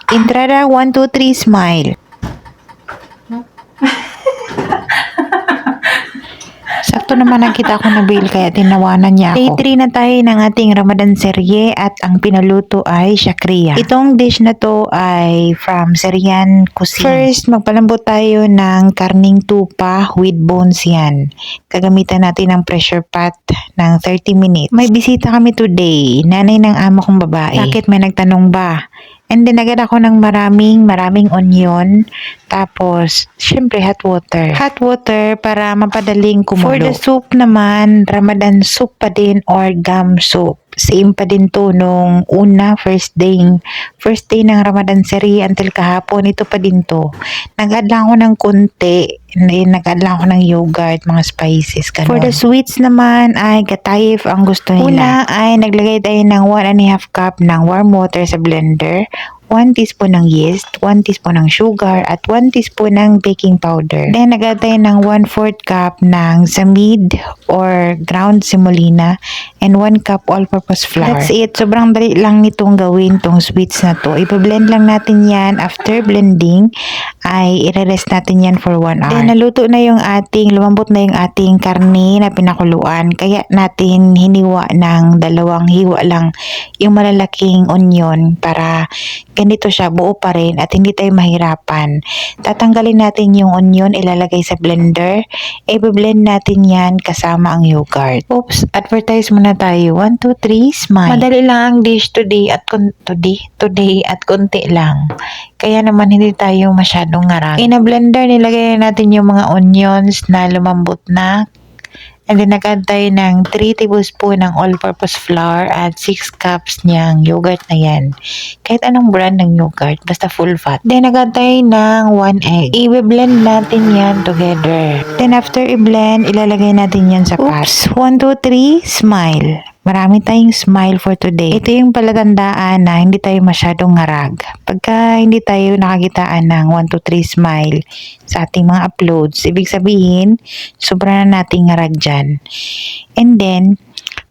Entrada 1, 2, 3, smile. Sakto naman nakita ko na bail kaya tinawanan niya ako. Day 3 na tayo ng ating Ramadan serye at ang pinaluto ay shakriya. Itong dish na to ay from Syrian cuisine. First, magpalambot tayo ng karning tupa with bones yan. Gagamitan natin ng pressure pot ng 30 minutes. May bisita kami today, nanay ng amo kong babae. Bakit may nagtanong ba? And then, agad ako ng maraming onion. Tapos, syempre, hot water. Hot water para mapadaling kumulo. For the soup naman, Ramadan soup pa din or gum soup. Same pa din to nung first day ng Ramadan series until kahapon, ito pa din to. Nag-add lang ako ng konti, nag-add lang ako ng yogurt, mga spices, ganun. For the sweets naman ay gatayif ang gusto nila. Una ay naglagay tayo ng 1.5 cup ng warm water sa blender, 1 teaspoon ng yeast, 1 teaspoon ng sugar, at 1 teaspoon ng baking powder. Then, nag-add tayo ng 1/4 cup ng samid or ground semolina and 1 cup all-purpose flour. That's it. Sobrang dali lang nitong gawin tong sweets na to. Ipa-blend lang natin yan. After blending, ay i-rest natin yan for 1 hour. Then, naluto na lumambot na yung ating karne na pinakuluan. Kaya natin hiniwa ng 2 hiwa lang yung malalaking onion para ganito siya, buo pa rin at hindi tayo mahirapan. Tatanggalin natin yung onion, ilalagay sa blender. I-blend natin yan kasama ang yogurt. Oops, advertise muna tayo. 1, 2, 3, smile. Madali lang ang dish today at konti lang. Kaya naman hindi tayo masyadong ngarag. In a blender, nilagay natin yung mga onions na lumambot na. And then, nag-add tayo ng 3 tablespoon ng all-purpose flour at 6 cups niyang yogurt na yan. Kahit anong brand ng yogurt, basta full fat. Then, nag-add tayo ng 1 egg. I-blend natin yan together. Then, after i-blend, ilalagay natin yan sa pot. Oops! 1, 2, 3, smile. Marami tayong smile for today. Ito yung palatandaan na hindi tayo masyadong ngarag. Pagka hindi tayo nakakitaan ng 1, 2, 3 smile sa ating mga uploads, ibig sabihin, sobra na nating ngarag dyan. And then,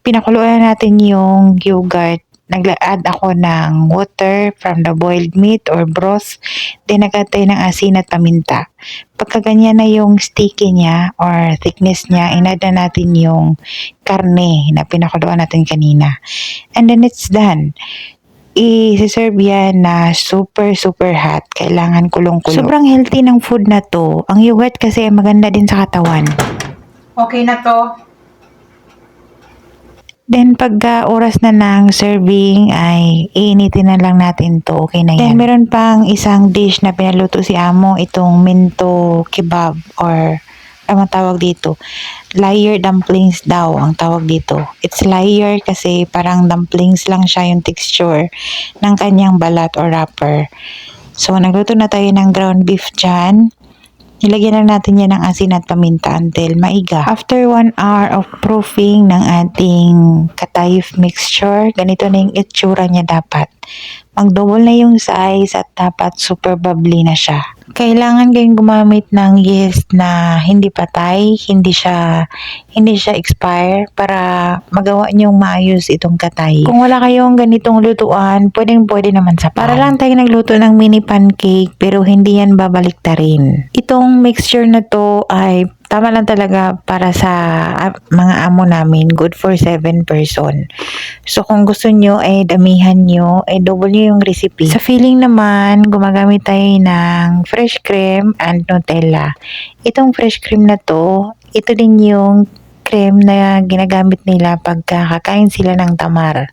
pinakuluan natin yung yogurt. Nag-add ako ng water from the boiled meat or broth. Then, nag-add tayo ng asin at paminta. Pagka ganyan na yung sticky niya or thickness niya, in-add na natin yung karne na pinakuluan natin kanina. And then, it's done. I-serve yan na super hot. Kailangan kulong-kulong. Sobrang healthy ng food na to. Ang yogurt kasi maganda din sa katawan. Okay na to. Then, pagka oras na ng serving, ay iinitin na lang natin to. Okay na yan. Then, meron pang isang dish na pinaluto si Amo, itong minto kebab or ang tawag dito. Layer dumplings daw ang tawag dito. It's layer kasi parang dumplings lang siya yung texture ng kanyang balat or wrapper. So, nagluto na tayo ng ground beef dyan. Nilagyan na natin yan ng asin at paminta until maiga. After 1 hour of proofing ng ating katayif mixture, ganito na yung itsura niya dapat. Mag-double na yung size at dapat super bubbly na siya. Kailangan kayong gumamit ng yeast na hindi patay, hindi siya expire para magawa niyong maayos itong katay. Kung wala kayong ganitong lutuan, pwede naman sa pan. Para lang tayo nagluto ng mini pancake pero hindi yan babaliktarin. Itong mixture na to ay tama lang talaga para sa mga amo namin. Good for 7 person. So, kung gusto nyo, damihan nyo, double nyo yung recipe. Sa filling naman, gumagamit tayo ng fresh cream and Nutella. Itong fresh cream na to, ito din yung cream na ginagamit nila pagka kakain sila ng tamar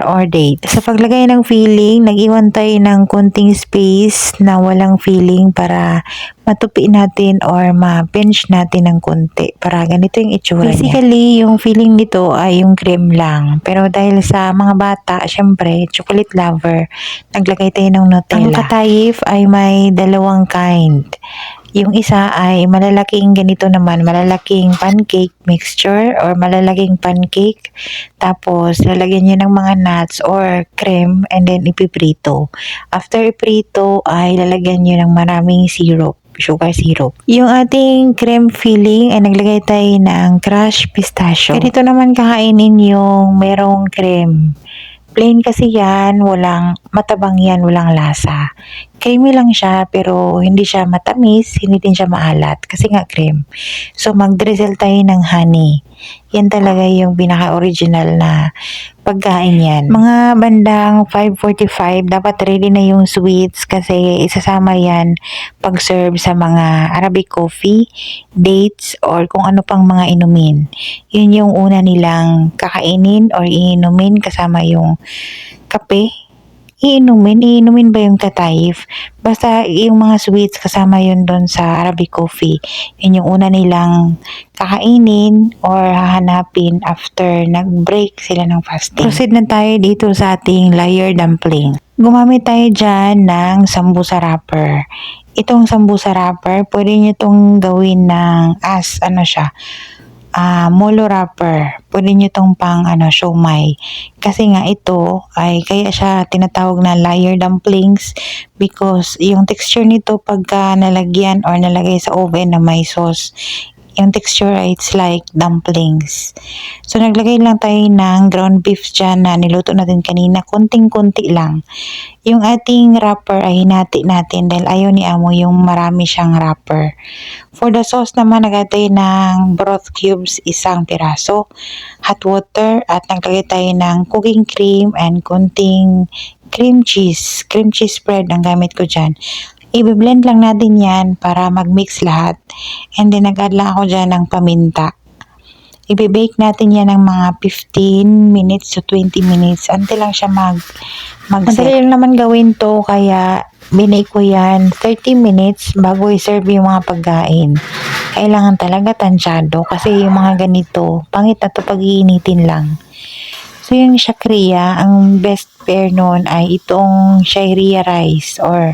or date. Sa paglagay ng filling, nag-iwan tayo ng konting space na walang filling para matupi natin or ma-pinch natin ng konti para ganito yung itsura niya. Basically, yung filling nito ay yung cream lang. Pero dahil sa mga bata, syempre, chocolate lover, naglagay tayo ng Nutella. Ang katayif ay may 2 kind. Yung isa ay malalaking ganito naman, malalaking pancake mixture or malalaking pancake. Tapos, lalagyan nyo ng mga nuts or cream and then ipiprito. After iprito, ay lalagyan nyo ng maraming sugar syrup. Yung ating cream filling ay naglagay tayo ng crushed pistachio. Ganito naman kakainin yung merong cream. Plain kasi yan, walang matabang yan, walang lasa. Creamy lang siya pero hindi siya matamis, hindi din siya maalat kasi nga cream. So mag-drizzle tayo ng honey. Yan talaga yung pinaka-original na pagkain yan. Mga bandang 5:45 dapat ready na yung sweets kasi isasama yan pag-serve sa mga Arabic coffee, dates, or kung ano pang mga inumin. Yun yung una nilang kakainin or iinumin kasama yung kape. Iinumin ba yung tatayif? Basta yung mga sweets kasama yun doon sa Arabic coffee. Yun yung una nilang kakainin or hahanapin after nag-break sila ng fasting. Proceed na tayo dito sa ating layer dumpling. Gumamit tayo dyan ng sambusa wrapper. Itong sambusa wrapper, pwede nyo itong gawin ng molo wrapper. Pwede nyo itong pang siomai. Kasi nga ito ay kaya siya tinatawag na layer dumplings because yung texture nito pagka nalagyan or nalagay sa oven na may sauce, yung texture ay it's like dumplings. So naglagay lang tayo ng ground beef dyan na niluto natin kanina, konting-konti lang. Yung ating wrapper ay hinati natin dahil ayaw ni Amo yung marami siyang wrapper. For the sauce naman, nagatay ng broth cubes, 1 piraso, hot water, at naglagay tayo ng cooking cream and konting cream cheese. Cream cheese spread ang gamit ko dyan. I-blend lang natin yan para mag-mix lahat. And then nag-add lang ako dyan ng paminta. I-bake natin yan ng mga 15 minutes to 20 minutes until lang siya mag-set. Madali lang naman gawin to kaya binake ko yan 30 minutes bago i-serve yung mga pagkain. Kailangan talaga tansyado kasi yung mga ganito, pangit na to pag-iinitin lang. So yung shakriya, ang best pair nun ay itong shayriya rice or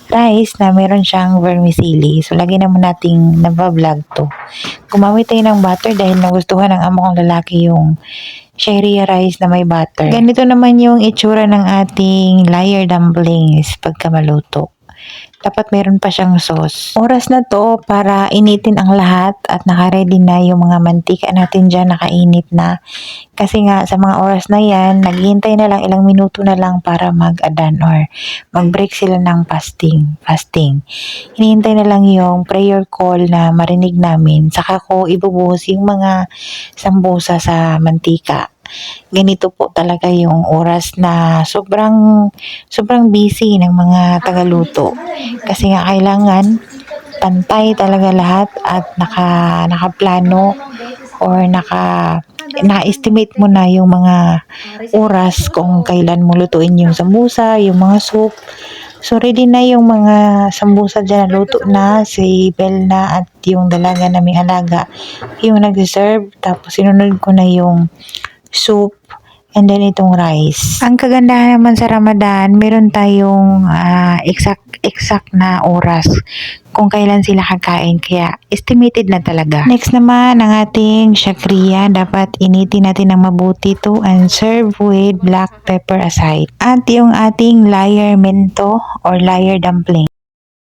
rice na meron siyang vermicelli. So lagi naman nating nabavlog to. Gumamit tayo ng butter dahil nagustuhan ng amo kong lalaki yung shayriya rice na may butter. Ganito naman yung itsura ng ating layer dumplings pagka maluto. Dapat meron pa siyang sauce. Oras na to para initin ang lahat at naka-ready na yung mga mantika natin dyan, nakainit na. Kasi nga sa mga oras na yan, naghihintay na lang ilang minuto na lang para mag-adan or mag-break sila ng fasting. Hinihintay na lang yung prayer call na marinig namin. Saka ko ibubuhos yung mga sambusa sa mantika. Ganito po talaga yung oras na sobrang busy ng mga tagaluto. Kasi nga kailangan pantay talaga lahat at nakaplano or na-estimate mo na yung mga oras kung kailan mo lutuin yung sambusa, yung mga soup. So ready na yung mga sambusa dyan, luto na, si Bel na at yung dalaga naming alaga yung nag-serve. Tapos sinunod ko na yung soup and then itong rice. Ang kagandahan naman sa Ramadan, meron tayong exact na oras kung kailan sila kakain, kaya estimated na talaga. Next naman, ang ating shakriya, dapat initin natin ng mabuti to and serve with black pepper aside. At yung ating layer mento or layer dumpling.